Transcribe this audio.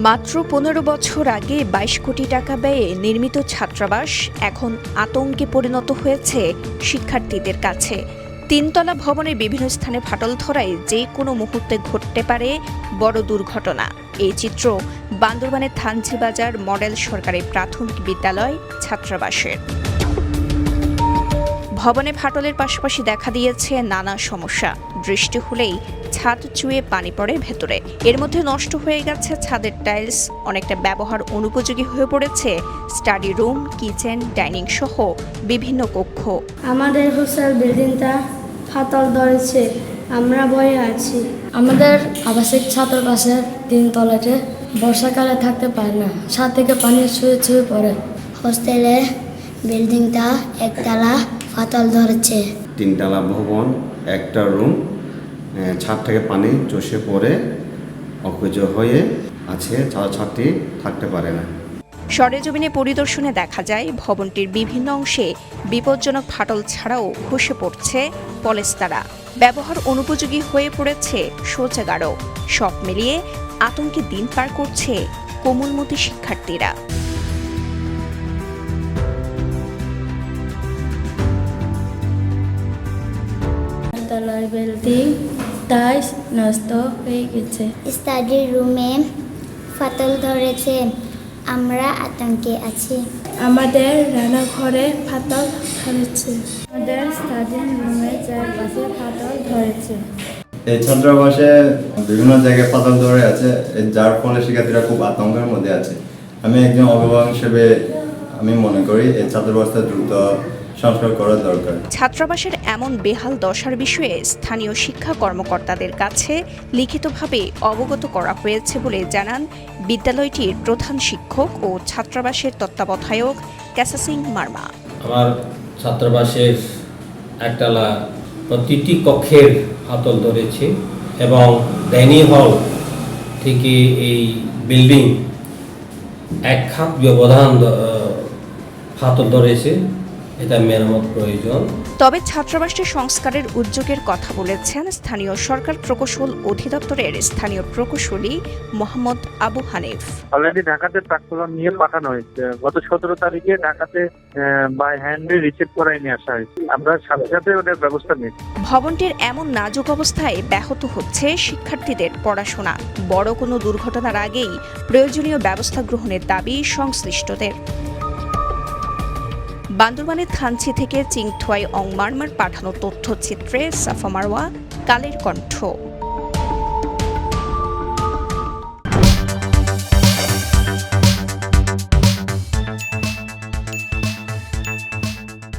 মাত্র ১৫ বছর আগে ২২ কোটি টাকা ব্যয়ে নির্মিত ছাত্রাবাস এখন আতঙ্কে পরিণত হয়েছে শিক্ষার্থীদের কাছে। তিনতলা ভবনের বিভিন্ন স্থানে ফাটল ধরায় যে কোনো মুহূর্তে ঘটতে পারে বড় দুর্ঘটনা। এই চিত্র বান্দরবানের থানচিবাজার মডেল সরকারি প্রাথমিক বিদ্যালয় ছাত্রাবাসের। ভবনে ফাটলের পাশাপাশি দেখা দিয়েছে নানা সমস্যা। বৃষ্টি হলেই ছাদ চুয়ে পানি পড়ে ভেতরে। এর মধ্যে নষ্ট হয়ে গেছে ছাদের টাইলস, অনেকটা ব্যবহার অনুপযোগী হয়ে পড়েছে স্টাডি রুম, কিচেন, ডাইনিং সহ বিভিন্ন কক্ষ। আমাদের হোস্টেল বিল্ডিংটা ফাটল ধরেছে, আমরা ভয়ে আছি। আমাদের আবাসিক ছাত্রাবাসের 3 তলাতে বর্ষাকালে থাকতে পারে না, ছাদ থেকে পানি ছুঁয়ে ছুঁয়ে পড়ে। হোস্টেলে বিল্ডিংটা একতলা ফাটল ধরেছে। 3 তলা ভবন, একটা রুম, ছাদ থেকে পানি চষে পড়ে অকেজ হয়ে আছে, ছাত্রছাত্রী থাকতে পারে না। সরেজমিনে পরিদর্শনে দেখা যায় ভবনটির বিভিন্ন অংশে বিপজ্জনক ফাটল ছাড়াও খসে পড়ছে পলেস্তারা। ব্যবহার অনুপযোগী হয়ে পড়েছে শৌচাগারও। সব মিলিয়ে আতঙ্কে দিন পার করছে কোমলমতি শিক্ষার্থীরা। তলার বিল্ডিং টাইলস নষ্ট হয়ে গেছে। স্টাডি রুমে ফাটল ধরেছে, আমরা আতঙ্কে আছি। আমাদের রান্নাঘরে ফাটল ধরেছে। আমাদের স্টাডি রুমের চারপাশে ফাটল ধরেছে। এই ছাত্রাবাসে বিভিন্ন জায়গায় ফাটল ধরে আছে, যার ফলে শিক্ষার্থীরা খুব আতঙ্কের মধ্যে আছে। আমি একজন অভিভাবক হিসেবে আমি মনে করি এই ছাত্রাবাসটা দ্রুত সংস্কার করা দরকার। ছাত্রাবাসের এমন বেহাল দশার বিষয়ে স্থানীয় শিক্ষা কর্মকর্তাদের কাছে লিখিতভাবে অবগত করা হয়েছে বলে জানান বিদ্যালয়টির প্রধান শিক্ষক ও ছাত্রাবাসের তত্ত্বাবধায়ক ক্যাসা সিং মার্মা। আমার ছাত্রাবাসের একতলা প্রতিটি কক্ষের ফাটল ধরেছে এবং ডাইনিং হল থেকে এই বিল্ডিং 1 হাত ব্যবধান ফাটল ধরেছে। এটা মেরামত প্রয়োজন। তবে ছাত্রাবাসটি সংস্কারের উদ্যোগের কথা বলেছেন স্থানীয় সরকার প্রকৌশল অধিদপ্তরের স্থানীয় প্রকৌশলী মোহাম্মদ আবু হানিফ। অলরেডি ঢাকাতে ট্রাক্টর নিয়ে পাঠানো হয়েছে। গত 17 তারিখে ঢাকাতে বাই হ্যান্ডে রিচেক করাই নিয়ে আসা হয়েছে। আমরা সাথে সাথে ওদের ব্যবস্থা নিচ্ছি। ভবনটির এমন নাজুক অবস্থায় ব্যাহত হচ্ছে শিক্ষার্থীদের পড়াশোনা। বড় কোনো দুর্ঘটনার আগেই প্রয়োজনীয় ব্যবস্থা গ্রহণের দাবি সংশ্লিষ্টদের। বান্দরবানের থানচি থেকে চিংথুয়াই অং মারমার পাঠানো তথ্যচিত্রে সাফা মারওয়া, কালের কণ্ঠ।